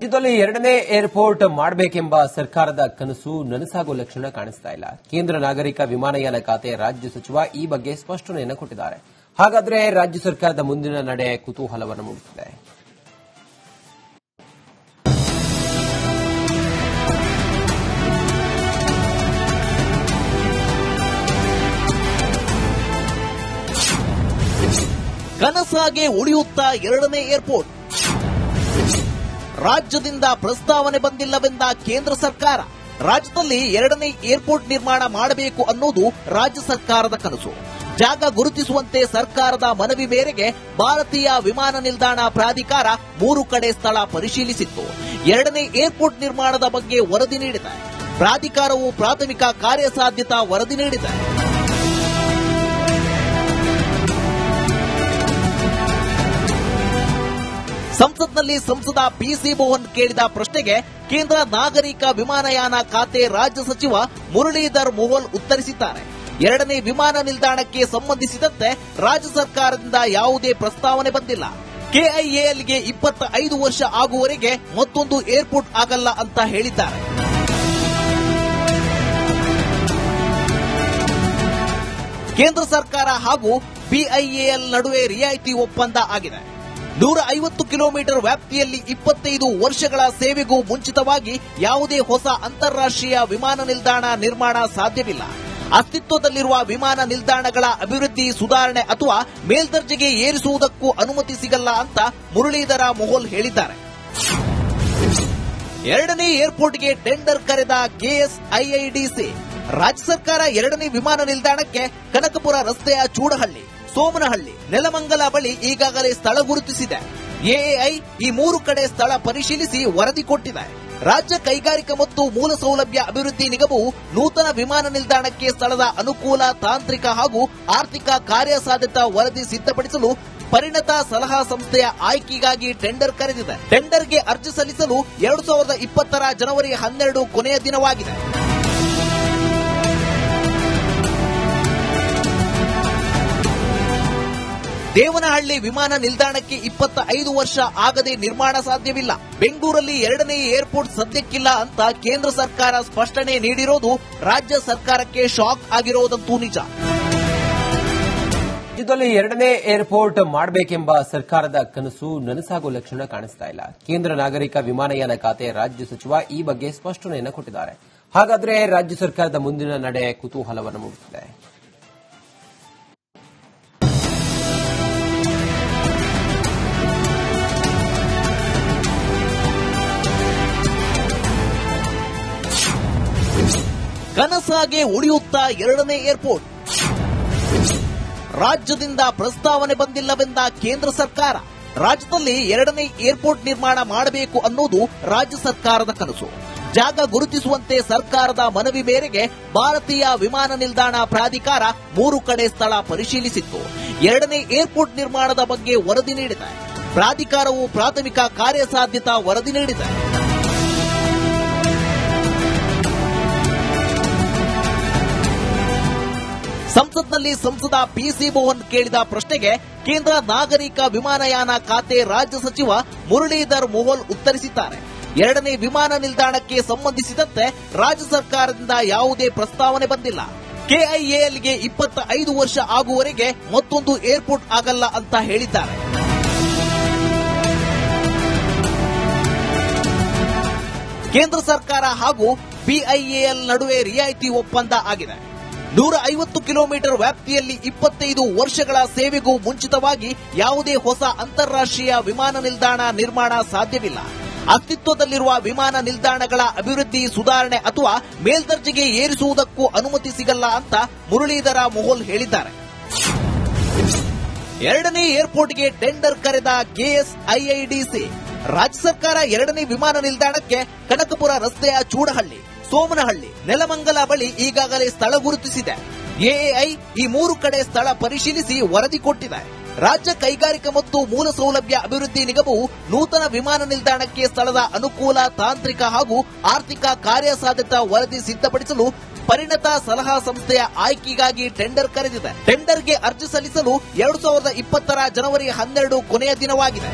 ರಾಜ್ಯದಲ್ಲಿ ಎರಡನೇ ಏರ್ಪೋರ್ಟ್ ಮಾಡಬೇಕೆಂಬ ಸರ್ಕಾರದ ಕನಸು ನನಸಾಗುವ ಲಕ್ಷಣ ಕಾಣಿಸ್ತಾ ಇಲ್ಲ. ಕೇಂದ್ರ ನಾಗರಿಕ ವಿಮಾನಯಾನ ಖಾತೆ ರಾಜ್ಯ ಸಚಿವ ಈ ಬಗ್ಗೆ ಸ್ಪಷ್ಟನೆಯನ್ನು ಕೊಟ್ಟಿದ್ದಾರೆ. ಹಾಗಾದ್ರೆ ರಾಜ್ಯ ಸರ್ಕಾರದ ಮುಂದಿನ ನಡೆ ಕುತೂಹಲವನ್ನು ಮೂಡಿಸಿದೆ. ಕನಸಾಗೆ ಉಳಿಯುತ್ತಾ ಎರಡನೇ ಏರ್ಪೋರ್ಟ್. ರಾಜ್ಯದಿಂದ ಪ್ರಸ್ತಾವನೆ ಬಂದಿಲ್ಲವೆಂದ ಕೇಂದ್ರ ಸರ್ಕಾರ. ರಾಜ್ಯದಲ್ಲಿ ಎರಡನೇ ಏರ್ಪೋರ್ಟ್ ನಿರ್ಮಾಣ ಮಾಡಬೇಕು ಅನ್ನೋದು ರಾಜ್ಯ ಸರ್ಕಾರದ ಕನಸು. ಜಾಗ ಗುರುತಿಸುವಂತೆ ಸರ್ಕಾರದ ಮನವಿ ಮೇರೆಗೆ ಭಾರತೀಯ ವಿಮಾನ ನಿಲ್ದಾಣ ಪ್ರಾಧಿಕಾರ 3 ಕಡೆ ಸ್ಥಳ ಪರಿಶೀಲಿಸಿತ್ತು. ಎರಡನೇ ಏರ್ಪೋರ್ಟ್ ನಿರ್ಮಾಣದ ಬಗ್ಗೆ ವರದಿ ನೀಡಿದೆ. ಪ್ರಾಧಿಕಾರವು ಪ್ರಾಥಮಿಕ ಕಾರ್ಯಸಾಧ್ಯತಾ ವರದಿ ನೀಡಿದೆ. ಸಂಸತ್ನಲ್ಲಿ ಸಂಸದ ಪಿಸಿ ಮೋಹನ್ ಕೇಳಿದ ಪ್ರಶ್ನೆಗೆ ಕೇಂದ್ರ ನಾಗರಿಕ ವಿಮಾನಯಾನ ಖಾತೆ ರಾಜ್ಯ ಸಚಿವ ಮುರಳೀಧರ್ ಮೋಹಲ್ ಉತ್ತರಿಸಿದ್ದಾರೆ. ಎರಡನೇ ವಿಮಾನ ನಿಲ್ದಾಣಕ್ಕೆ ಸಂಬಂಧಿಸಿದಂತೆ ರಾಜ್ಯ ಸರ್ಕಾರದಿಂದ ಯಾವುದೇ ಪ್ರಸ್ತಾವನೆ ಬಂದಿಲ್ಲ. ಕೆಐಎಎಲ್ಗೆ 25 ವರ್ಷ ಆಗುವವರೆಗೆ ಮತ್ತೊಂದು ಏರ್ಪೋರ್ಟ್ ಆಗಲ್ಲ ಅಂತ ಹೇಳಿದ್ದಾರೆ. ಕೇಂದ್ರ ಸರ್ಕಾರ ಹಾಗೂ ಬಿಐಎಎಲ್ ನಡುವೆ ರಿಯಾಯಿತಿ ಒಪ್ಪಂದ ಆಗಿದೆ. 150 ಕಿಲೋಮೀಟರ್ ವ್ಯಾಪ್ತಿಯಲ್ಲಿ 25 ವರ್ಷಗಳ ಸೇವೆಗೂ ಮುಂಚಿತವಾಗಿ ಯಾವುದೇ ಹೊಸ ಅಂತಾರಾಷ್ಟ್ರೀಯ ವಿಮಾನ ನಿಲ್ದಾಣ ನಿರ್ಮಾಣ ಸಾಧ್ಯವಿಲ್ಲ. ಅಸ್ತಿತ್ವದಲ್ಲಿರುವ ವಿಮಾನ ನಿಲ್ದಾಣಗಳ ಅಭಿವೃದ್ಧಿ, ಸುಧಾರಣೆ ಅಥವಾ ಮೇಲ್ದರ್ಜೆಗೆ ಏರಿಸುವುದಕ್ಕೂ ಅನುಮತಿ ಸಿಗಲ್ಲ ಅಂತ ಮುರಳೀಧರ ಮೋಹಲ್ ಹೇಳಿದ್ದಾರೆ. ಎರಡನೇ ಏರ್ಪೋರ್ಟ್ಗೆ ಟೆಂಡರ್ ಕರೆದ ಕೆಎಸ್ಐಐಡಿಸಿ. ರಾಜ್ಯ ಸರ್ಕಾರ ಎರಡನೇ ವಿಮಾನ ನಿಲ್ದಾಣಕ್ಕೆ ಕನಕಪುರ ರಸ್ತೆಯ ಚೂಡಹಳ್ಳಿ, ಸೋಮನಹಳ್ಳಿ, ನೆಲಮಂಗಲ ಬಳಿ ಈಗಾಗಲೇ ಸ್ಥಳ ಗುರುತಿಸಿದೆ. ಎಎಐ ಈ 3 ಕಡೆ ಸ್ಥಳ ಪರಿಶೀಲಿಸಿ ವರದಿ ಕೊಟ್ಟಿದೆ. ರಾಜ್ಯ ಕೈಗಾರಿಕಾ ಮತ್ತು ಮೂಲ ಸೌಲಭ್ಯ ಅಭಿವೃದ್ಧಿ ನಿಗಮವು ನೂತನ ವಿಮಾನ ನಿಲ್ದಾಣಕ್ಕೆ ಸ್ಥಳದ ಅನುಕೂಲ, ತಾಂತ್ರಿಕ ಹಾಗೂ ಆರ್ಥಿಕ ಕಾರ್ಯಸಾಧ್ಯತಾ ವರದಿ ಸಿದ್ಧಪಡಿಸಲು ಪರಿಣತ ಸಲಹಾ ಸಂಸ್ಥೆಯ ಆಯ್ಕೆಗಾಗಿ ಟೆಂಡರ್ ಕರೆದಿದೆ. ಟೆಂಡರ್ಗೆ ಅರ್ಜಿ ಸಲ್ಲಿಸಲು 2020 ಜನವರಿ 12 ಕೊನೆಯ ದಿನವಾಗಿದೆ. ದೇವನಹಳ್ಳಿ ವಿಮಾನ ನಿಲ್ದಾಣಕ್ಕೆ 25 ವರ್ಷ ಆಗದೆ ನಿರ್ಮಾಣ ಸಾಧ್ಯವಿಲ್ಲ. ಬೆಂಗಳೂರಲ್ಲಿ ಎರಡನೇ ಏರ್ಪೋರ್ಟ್ ಸದ್ಯಕ್ಕಿಲ್ಲ ಅಂತ ಕೇಂದ್ರ ಸರ್ಕಾರ ಸ್ಪಷ್ಟನೆ ನೀಡಿರೋದು ರಾಜ್ಯ ಸರ್ಕಾರಕ್ಕೆ ಶಾಕ್ ಆಗಿರೋದಂತೂ ನಿಜ. ರಾಜ್ಯದಲ್ಲಿ ಎರಡನೇ ಏರ್ಪೋರ್ಟ್ ಮಾಡಬೇಕೆಂಬ ಸರ್ಕಾರದ ಕನಸು ನನಸಾಗುವ ಲಕ್ಷಣ ಕಾಣಿಸ್ತಾ ಇಲ್ಲ. ಕೇಂದ್ರ ನಾಗರಿಕ ವಿಮಾನಯಾನ ಖಾತೆ ರಾಜ್ಯ ಸಚಿವ ಈ ಬಗ್ಗೆ ಸ್ಪಷ್ಟನೆಯನ್ನು ಕೊಟ್ಟಿದ್ದಾರೆ. ಹಾಗಾದ್ರೆ ರಾಜ್ಯ ಸರ್ಕಾರದ ಮುಂದಿನ ನಡೆ ಕುತೂಹಲವನ್ನು ಮೂಡಿಸಿದೆ. ಕನಸಾಗೆ ಉಳಿಯುತ್ತಾ ಎರಡನೇ ಏರ್ಪೋರ್ಟ್. ರಾಜ್ಯದಿಂದ ಪ್ರಸ್ತಾವನೆ ಬಂದಿಲ್ಲವೆಂದ ಕೇಂದ್ರ ಸರ್ಕಾರ. ರಾಜ್ಯದಲ್ಲಿ ಎರಡನೇ ಏರ್ಪೋರ್ಟ್ ನಿರ್ಮಾಣ ಮಾಡಬೇಕು ಅನ್ನೋದು ರಾಜ್ಯ ಸರ್ಕಾರದ ಕನಸು. ಜಾಗ ಗುರುತಿಸುವಂತೆ ಸರ್ಕಾರದ ಮನವಿ ಮೇರೆಗೆ ಭಾರತೀಯ ವಿಮಾನ ನಿಲ್ದಾಣ ಪ್ರಾಧಿಕಾರ 3 ಕಡೆ ಸ್ಥಳ ಪರಿಶೀಲಿಸಿತ್ತು. ಎರಡನೇ ಏರ್ಪೋರ್ಟ್ ನಿರ್ಮಾಣದ ಬಗ್ಗೆ ವರದಿ ನೀಡಿದೆ. ಪ್ರಾಧಿಕಾರವು ಪ್ರಾಥಮಿಕ ಕಾರ್ಯಸಾಧ್ಯತಾ ವರದಿ ನೀಡಿದೆ. ಸಂಸತ್ನಲ್ಲಿ ಸಂಸದ ಪಿಸಿ ಮೋಹನ್ ಕೇಳಿದ ಪ್ರಶ್ನೆಗೆ ಕೇಂದ್ರ ನಾಗರಿಕ ವಿಮಾನಯಾನ ಖಾತೆ ರಾಜ್ಯ ಸಚಿವ ಮುರಳೀಧರ್ ಮೋಹಲ್ ಉತ್ತರಿಸಿದ್ದಾರೆ. ಎರಡನೇ ವಿಮಾನ ನಿಲ್ದಾಣಕ್ಕೆ ಸಂಬಂಧಿಸಿದಂತೆ ರಾಜ್ಯ ಸರ್ಕಾರದಿಂದ ಯಾವುದೇ ಪ್ರಸ್ತಾವನೆ ಬಂದಿಲ್ಲ. ಕೆಐಎಎಲ್ಗೆ 25 ವರ್ಷ ಆಗುವವರೆಗೆ ಮತ್ತೊಂದು ಏರ್ಪೋರ್ಟ್ ಆಗಲ್ಲ ಅಂತ ಹೇಳಿದ್ದಾರೆ. ಕೇಂದ್ರ ಸರ್ಕಾರ ಹಾಗೂ ಬಿಐಎಎಲ್ ನಡುವೆ ರಿಯಾಯಿತಿ ಒಪ್ಪಂದ ಆಗಿದೆ. 150 ಕಿಲೋಮೀಟರ್ ವ್ಯಾಪ್ತಿಯಲ್ಲಿ 25 ವರ್ಷಗಳ ಸೇವೆಗೂ ಮುಂಚಿತವಾಗಿ ಯಾವುದೇ ಹೊಸ ಅಂತಾರಾಷ್ಟ್ರೀಯ ವಿಮಾನ ನಿಲ್ದಾಣ ನಿರ್ಮಾಣ ಸಾಧ್ಯವಿಲ್ಲ. ಅಸ್ತಿತ್ವದಲ್ಲಿರುವ ವಿಮಾನ ನಿಲ್ದಾಣಗಳ ಅಭಿವೃದ್ಧಿ, ಸುಧಾರಣೆ ಅಥವಾ ಮೇಲ್ದರ್ಜೆಗೆ ಏರಿಸುವುದಕ್ಕೂ ಅನುಮತಿ ಸಿಗಲ್ಲ ಅಂತ ಮುರಳೀಧರ ಮೋಹಲ್ ಹೇಳಿದ್ದಾರೆ. ಎರಡನೇ ಏರ್ಪೋರ್ಟ್ಗೆ ಟೆಂಡರ್ ಕರೆದ ಕೆಎಸ್ಐಐಡಿಸಿ. ರಾಜ್ಯ ಸರ್ಕಾರ ಎರಡನೇ ವಿಮಾನ ನಿಲ್ದಾಣಕ್ಕೆ ಕನಕಪುರ ರಸ್ತೆಯ ಚೂಡಹಳ್ಳಿ, ಸೋಮನಹಳ್ಳಿ, ನೆಲಮಂಗಲ ಬಳಿ ಈಗಾಗಲೇ ಸ್ಥಳ ಗುರುತಿಸಿದೆ. ಎಎಐ ಈ 3 ಕಡೆ ಸ್ಥಳ ಪರಿಶೀಲಿಸಿ ವರದಿ ಕೊಟ್ಟಿದೆ. ರಾಜ್ಯ ಕೈಗಾರಿಕಾ ಮತ್ತು ಮೂಲ ಸೌಲಭ್ಯ ಅಭಿವೃದ್ಧಿ ನಿಗಮವು ನೂತನ ವಿಮಾನ ನಿಲ್ದಾಣಕ್ಕೆ ಸ್ಥಳದ ಅನುಕೂಲ, ತಾಂತ್ರಿಕ ಹಾಗೂ ಆರ್ಥಿಕ ಕಾರ್ಯಸಾಧ್ಯತಾ ವರದಿ ಸಿದ್ಧಪಡಿಸಲು ಪರಿಣತ ಸಲಹಾ ಸಂಸ್ಥೆಯ ಆಯ್ಕೆಗಾಗಿ ಟೆಂಡರ್ ಕರೆದಿದೆ. ಟೆಂಡರ್ಗೆ ಅರ್ಜಿ ಸಲ್ಲಿಸಲು 2020 ಜನವರಿ 12 ಕೊನೆಯ ದಿನವಾಗಿದೆ.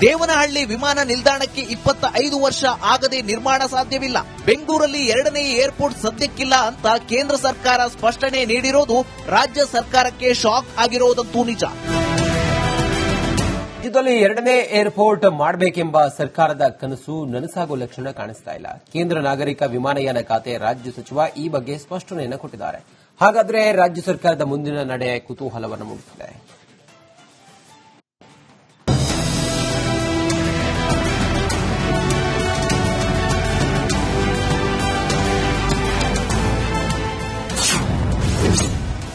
ದೇವನಹಳ್ಳಿ ವಿಮಾನ ನಿಲ್ದಾಣಕ್ಕೆ 25 ವರ್ಷ ಆಗದೆ ನಿರ್ಮಾಣ ಸಾಧ್ಯವಿಲ್ಲ. ಬೆಂಗಳೂರಲ್ಲಿ ಎರಡನೇ ಏರ್ಪೋರ್ಟ್ ಸದ್ಯಕ್ಕಿಲ್ಲ ಅಂತ ಕೇಂದ್ರ ಸರ್ಕಾರ ಸ್ಪಷ್ಟನೆ ನೀಡಿರೋದು ರಾಜ್ಯ ಸರ್ಕಾರಕ್ಕೆ ಶಾಕ್ ಆಗಿರೋದಂತೂ ನಿಜ. ರಾಜ್ಯದಲ್ಲಿ ಎರಡನೇ ಏರ್ಪೋರ್ಟ್ ಮಾಡಬೇಕೆಂಬ ಸರ್ಕಾರದ ಕನಸು ನನಸಾಗುವ ಲಕ್ಷಣ ಕಾಣಿಸ್ತಾ ಇಲ್ಲ. ಕೇಂದ್ರ ನಾಗರಿಕ ವಿಮಾನಯಾನ ಖಾತೆ ರಾಜ್ಯ ಸಚಿವ ಈ ಬಗ್ಗೆ ಸ್ಪಷ್ಟನೆಯನ್ನು ಕೊಟ್ಟಿದ್ದಾರೆ. ಹಾಗಾದ್ರೆ ರಾಜ್ಯ ಸರ್ಕಾರದ ಮುಂದಿನ ನಡೆ ಕುತೂಹಲವನ್ನು ಮೂಡಿಸಿದೆ.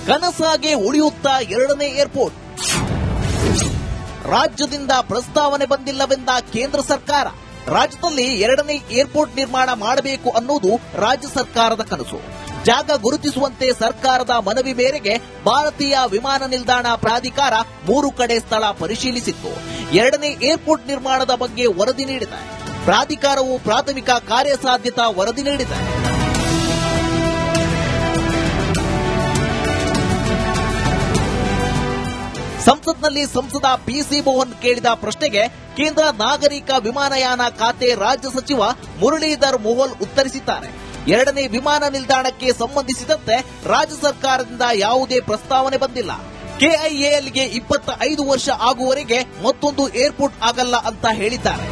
ಕನಸಾಗೆ ಉಳಿಯುತ್ತಾ ಎರಡನೇ ಏರ್ಪೋರ್ಟ್. ರಾಜ್ಯದಿಂದ ಪ್ರಸ್ತಾವನೆ ಬಂದಿಲ್ಲವೆಂದ ಕೇಂದ್ರ ಸರ್ಕಾರ. ರಾಜ್ಯದಲ್ಲಿ ಎರಡನೇ ಏರ್ಪೋರ್ಟ್ ನಿರ್ಮಾಣ ಮಾಡಬೇಕು ಅನ್ನೋದು ರಾಜ್ಯ ಸರ್ಕಾರದ ಕನಸು. ಜಾಗ ಗುರುತಿಸುವಂತೆ ಸರ್ಕಾರದ ಮನವಿ ಮೇರೆಗೆ ಭಾರತೀಯ ವಿಮಾನ ನಿಲ್ದಾಣ ಪ್ರಾಧಿಕಾರ 3 ಕಡೆ ಸ್ಥಳ ಪರಿಶೀಲಿಸಿತ್ತು. ಎರಡನೇ ಏರ್ಪೋರ್ಟ್ ನಿರ್ಮಾಣದ ಬಗ್ಗೆ ವರದಿ ನೀಡಿದೆ. ಪ್ರಾಧಿಕಾರವು ಪ್ರಾಥಮಿಕ ಕಾರ್ಯಸಾಧ್ಯತಾ ವರದಿ ನೀಡಿದೆ. ಸಂಸತ್ನಲ್ಲಿ ಸಂಸದ ಪಿಸಿ ಮೋಹನ್ ಕೇಳಿದ ಪ್ರಶ್ನೆಗೆ ಕೇಂದ್ರ ನಾಗರಿಕ ವಿಮಾನಯಾನ ಖಾತೆ ರಾಜ್ಯ ಸಚಿವ ಮುರಳೀಧರ್ ಮೋಹಲ್ ಉತ್ತರಿಸಿದ್ದಾರೆ. ಎರಡನೇ ವಿಮಾನ ನಿಲ್ದಾಣಕ್ಕೆ ಸಂಬಂಧಿಸಿದಂತೆ ರಾಜ್ಯ ಸರ್ಕಾರದಿಂದ ಯಾವುದೇ ಪ್ರಸ್ತಾವನೆ ಬಂದಿಲ್ಲ. ಕೆಐಎಎಲ್ಗೆ 25 ವರ್ಷ ಆಗುವವರೆಗೆ ಮತ್ತೊಂದು ಏರ್ಪೋರ್ಟ್ ಆಗಲ್ಲ ಅಂತ ಹೇಳಿದ್ದಾರೆ.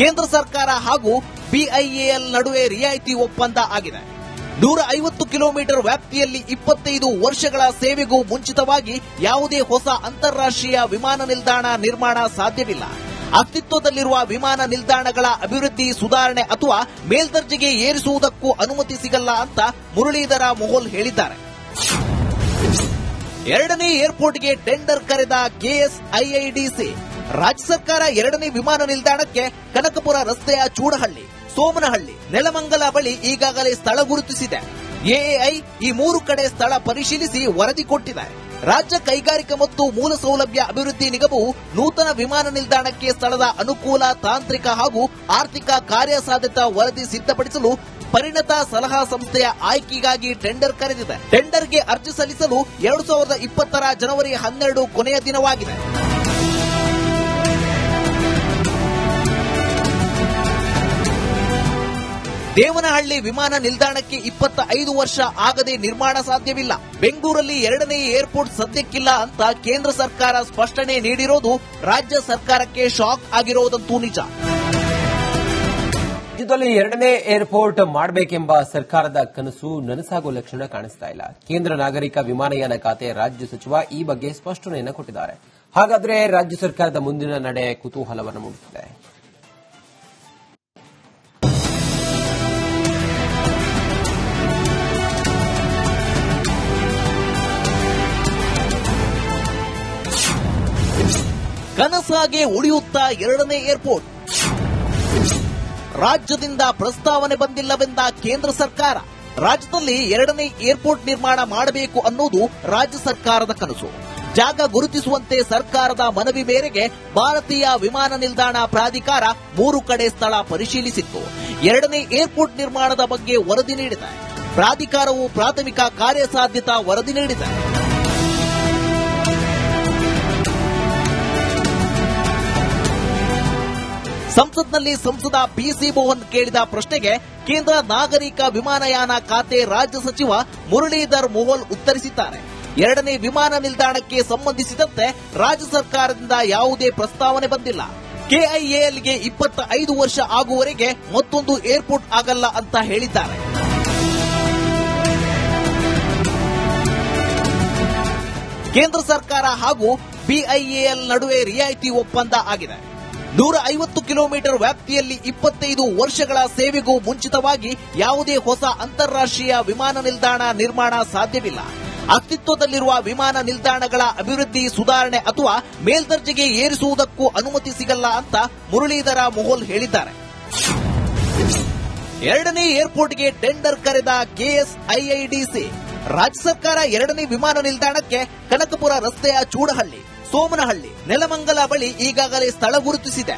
ಕೇಂದ್ರ ಸರ್ಕಾರ ಹಾಗೂ ಬಿಐಎಎಲ್ ನಡುವೆ ರಿಯಾಯಿತಿ ಒಪ್ಪಂದ ಆಗಿದೆ. 150 ಕಿಲೋಮೀಟರ್ ವ್ಯಾಪ್ತಿಯಲ್ಲಿ 25 ವರ್ಷಗಳ ಸೇವೆಗೂ ಮುಂಚಿತವಾಗಿ ಯಾವುದೇ ಹೊಸ ಅಂತಾರಾಷ್ಟ್ರೀಯ ವಿಮಾನ ನಿಲ್ದಾಣ ನಿರ್ಮಾಣ ಸಾಧ್ಯವಿಲ್ಲ. ಅಸ್ತಿತ್ವದಲ್ಲಿರುವ ವಿಮಾನ ನಿಲ್ದಾಣಗಳ ಅಭಿವೃದ್ಧಿ, ಸುಧಾರಣೆ ಅಥವಾ ಮೇಲ್ದರ್ಜೆಗೆ ಏರಿಸುವುದಕ್ಕೂ ಅನುಮತಿ ಸಿಗಲ್ಲ ಅಂತ ಮುರಳೀಧರ ಮೋಹಲ್ ಹೇಳಿದ್ದಾರೆ. ಎರಡನೇ ಏರ್ಪೋರ್ಟ್ಗೆ ಟೆಂಡರ್ ಕರೆದ ಕೆಎಸ್ಐಐಡಿಸಿ. ರಾಜ್ಯ ಸರ್ಕಾರ ಎರಡನೇ ವಿಮಾನ ನಿಲ್ದಾಣಕ್ಕೆ ಕನಕಪುರ ರಸ್ತೆಯ ಚೂಡಹಳ್ಳಿ, ಸೋಮನಹಳ್ಳಿ, ನೆಲಮಂಗಲ ಬಳಿ ಈಗಾಗಲೇ ಸ್ಥಳ ಗುರುತಿಸಿದೆ. ಎಎಐ ಈ 3 ಕಡೆ ಸ್ಥಳ ಪರಿಶೀಲಿಸಿ ವರದಿ ಕೊಟ್ಟಿದೆ. ರಾಜ್ಯ ಕೈಗಾರಿಕಾ ಮತ್ತು ಮೂಲ ಸೌಲಭ್ಯ ಅಭಿವೃದ್ಧಿ ನಿಗಮವು ನೂತನ ವಿಮಾನ ನಿಲ್ದಾಣಕ್ಕೆ ಸ್ಥಳದ ಅನುಕೂಲ, ತಾಂತ್ರಿಕ ಹಾಗೂ ಆರ್ಥಿಕ ಕಾರ್ಯಸಾಧ್ಯತಾ ವರದಿ ಸಿದ್ಧಪಡಿಸಲು ಪರಿಣತ ಸಲಹಾ ಸಂಸ್ಥೆಯ ಆಯ್ಕೆಗಾಗಿ ಟೆಂಡರ್ ಕರೆದಿದೆ. ಟೆಂಡರ್ಗೆ ಅರ್ಜಿ ಸಲ್ಲಿಸಲು 2020 ಜನವರಿ 12 ಕೊನೆಯ ದಿನವಾಗಿದೆ. ದೇವನಹಳ್ಳಿ ವಿಮಾನ ನಿಲ್ದಾಣಕ್ಕೆ 25 ವರ್ಷ ಆಗದೆ ನಿರ್ಮಾಣ ಸಾಧ್ಯವಿಲ್ಲ. ಬೆಂಗಳೂರಲ್ಲಿ ಎರಡನೇ ಏರ್ಪೋರ್ಟ್ ಸದ್ಯಕ್ಕಿಲ್ಲ ಅಂತ ಕೇಂದ್ರ ಸರ್ಕಾರ ಸ್ಪಷ್ಟನೆ ನೀಡಿರೋದು ರಾಜ್ಯ ಸರ್ಕಾರಕ್ಕೆ ಶಾಕ್ ಆಗಿರೋದಂತೂ ನಿಜ. ರಾಜ್ಯದಲ್ಲಿ ಎರಡನೇ ಏರ್ಪೋರ್ಟ್ ಮಾಡಬೇಕೆಂಬ ಸರ್ಕಾರದ ಕನಸು ನನಸಾಗುವ ಲಕ್ಷಣ ಕಾಣಿಸ್ತಾ ಇಲ್ಲ. ಕೇಂದ್ರ ನಾಗರಿಕ ವಿಮಾನಯಾನ ಖಾತೆ ರಾಜ್ಯ ಸಚಿವ ಈ ಬಗ್ಗೆ ಸ್ಪಷ್ಟನೆಯನ್ನು ಕೊಟ್ಟಿದ್ದಾರೆ. ಹಾಗಾದ್ರೆ ರಾಜ್ಯ ಸರ್ಕಾರದ ಮುಂದಿನ ನಡೆ ಕುತೂಹಲವನ್ನು ಮೂಡಿಸಿದೆ. ಕನಸಾಗೆ ಉಳಿಯುತ್ತಾ ಎರಡನೇ ಏರ್ಪೋರ್ಟ್. ರಾಜ್ಯದಿಂದ ಪ್ರಸ್ತಾವನೆ ಬಂದಿಲ್ಲವೆಂದ ಕೇಂದ್ರ ಸರ್ಕಾರ. ರಾಜ್ಯದಲ್ಲಿ ಎರಡನೇ ಏರ್ಪೋರ್ಟ್ ನಿರ್ಮಾಣ ಮಾಡಬೇಕು ಅನ್ನೋದು ರಾಜ್ಯ ಸರ್ಕಾರದ ಕನಸು. ಜಾಗ ಗುರುತಿಸುವಂತೆ ಸರ್ಕಾರದ ಮನವಿ ಮೇರೆಗೆ ಭಾರತೀಯ ವಿಮಾನ ನಿಲ್ದಾಣ ಪ್ರಾಧಿಕಾರ 3 ಕಡೆ ಸ್ಥಳ ಪರಿಶೀಲಿಸಿತ್ತು. ಎರಡನೇ ಏರ್ಪೋರ್ಟ್ ನಿರ್ಮಾಣದ ಬಗ್ಗೆ ವರದಿ ನೀಡಿದೆ. ಪ್ರಾಧಿಕಾರವು ಪ್ರಾಥಮಿಕ ಕಾರ್ಯಸಾಧ್ಯತಾ ವರದಿ ನೀಡಿದೆ. ಸಂಸತ್ನಲ್ಲಿ ಸಂಸದ ಪಿಸಿ ಮೋಹನ್ ಕೇಳಿದ ಪ್ರಶ್ನೆಗೆ ಕೇಂದ್ರ ನಾಗರಿಕ ವಿಮಾನಯಾನ ಖಾತೆ ರಾಜ್ಯ ಸಚಿವ ಮುರಳೀಧರ್ ಮೋಹಲ್ ಉತ್ತರಿಸಿದ್ದಾರೆ. ಎರಡನೇ ವಿಮಾನ ನಿಲ್ದಾಣಕ್ಕೆ ಸಂಬಂಧಿಸಿದಂತೆ ರಾಜ್ಯ ಸರ್ಕಾರದಿಂದ ಯಾವುದೇ ಪ್ರಸ್ತಾವನೆ ಬಂದಿಲ್ಲ. ಕೆಐಎಎಲ್ಗೆ 25 ವರ್ಷ ಆಗುವವರೆಗೆ ಮತ್ತೊಂದು ಏರ್ಪೋರ್ಟ್ ಆಗಲ್ಲ ಅಂತ ಹೇಳಿದ್ದಾರೆ. ಕೇಂದ್ರ ಸರ್ಕಾರ ಹಾಗೂ ಬಿಐಎಎಲ್ ನಡುವೆ ರಿಯಾಯಿತಿ ಒಪ್ಪಂದ ಆಗಿದೆ. 150 ಕಿಲೋಮೀಟರ್ ವ್ಯಾಪ್ತಿಯಲ್ಲಿ 25 ವರ್ಷಗಳ ಸೇವೆಗೂ ಮುಂಚಿತವಾಗಿ ಯಾವುದೇ ಹೊಸ ಅಂತಾರಾಷ್ಟ್ರೀಯ ವಿಮಾನ ನಿಲ್ದಾಣ ನಿರ್ಮಾಣ ಸಾಧ್ಯವಿಲ್ಲ. ಅಸ್ತಿತ್ವದಲ್ಲಿರುವ ವಿಮಾನ ನಿಲ್ದಾಣಗಳ ಅಭಿವೃದ್ಧಿ, ಸುಧಾರಣೆ ಅಥವಾ ಮೇಲ್ದರ್ಜೆಗೆ ಏರಿಸುವುದಕ್ಕೂ ಅನುಮತಿ ಸಿಗಲ್ಲ ಅಂತ ಮುರಳೀಧರ ಮೋಹಲ್ ಹೇಳಿದ್ದಾರೆ. ಎರಡನೇ ಏರ್ಪೋರ್ಟ್ಗೆ ಟೆಂಡರ್ ಕರೆದ ಕೆಎಸ್ಐಐಡಿಸಿ. ರಾಜ್ಯ ಸರ್ಕಾರ ಎರಡನೇ ವಿಮಾನ ನಿಲ್ದಾಣಕ್ಕೆ ಕನಕಪುರ ರಸ್ತೆಯ ಚೂಡಹಳ್ಳಿ, ಸೋಮನಹಳ್ಳಿ, ನೆಲಮಂಗಲ ಬಳಿ ಈಗಾಗಲೇ ಸ್ಥಳ ಗುರುತಿಸಿದೆ.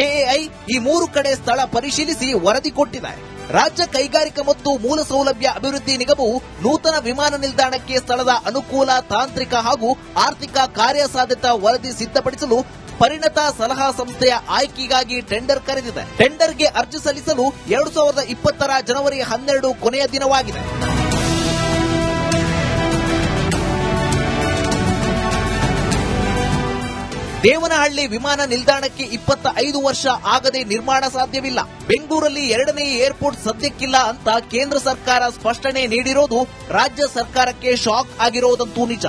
ಎಎಐ ಈ 3 ಕಡೆ ಸ್ಥಳ ಪರಿಶೀಲಿಸಿ ವರದಿ ಕೊಟ್ಟಿದೆ. ರಾಜ್ಯ ಕೈಗಾರಿಕಾ ಮತ್ತು ಮೂಲ ಸೌಲಭ್ಯ ಅಭಿವೃದ್ಧಿ ನಿಗಮವು ನೂತನ ವಿಮಾನ ನಿಲ್ದಾಣಕ್ಕೆ ಸ್ಥಳದ ಅನುಕೂಲ, ತಾಂತ್ರಿಕ ಹಾಗೂ ಆರ್ಥಿಕ ಕಾರ್ಯಸಾಧ್ಯತಾ ವರದಿ ಸಿದ್ಧಪಡಿಸಲು ಪರಿಣತ ಸಲಹಾ ಸಂಸ್ಥೆಯ ಆಯ್ಕೆಗಾಗಿ ಟೆಂಡರ್ ಕರೆದಿದೆ. ಟೆಂಡರ್ಗೆ ಅರ್ಜಿ ಸಲ್ಲಿಸಲು 2020 ಜನವರಿ 12 ಕೊನೆಯ ದಿನವಾಗಿದೆ. ದೇವನಹಳ್ಳಿ ವಿಮಾನ ನಿಲ್ದಾಣಕ್ಕೆ 25 ವರ್ಷ ಆಗದೆ ನಿರ್ಮಾಣ ಸಾಧ್ಯವಿಲ್ಲ. ಬೆಂಗಳೂರಲ್ಲಿ ಎರಡನೇ ಏರ್ಪೋರ್ಟ್ ಸದ್ಯಕ್ಕಿಲ್ಲ ಅಂತ ಕೇಂದ್ರ ಸರ್ಕಾರ ಸ್ಪಷ್ಟನೆ ನೀಡಿರೋದು ರಾಜ್ಯ ಸರ್ಕಾರಕ್ಕೆ ಶಾಕ್ ಆಗಿರೋದಂತೂ ನಿಜ.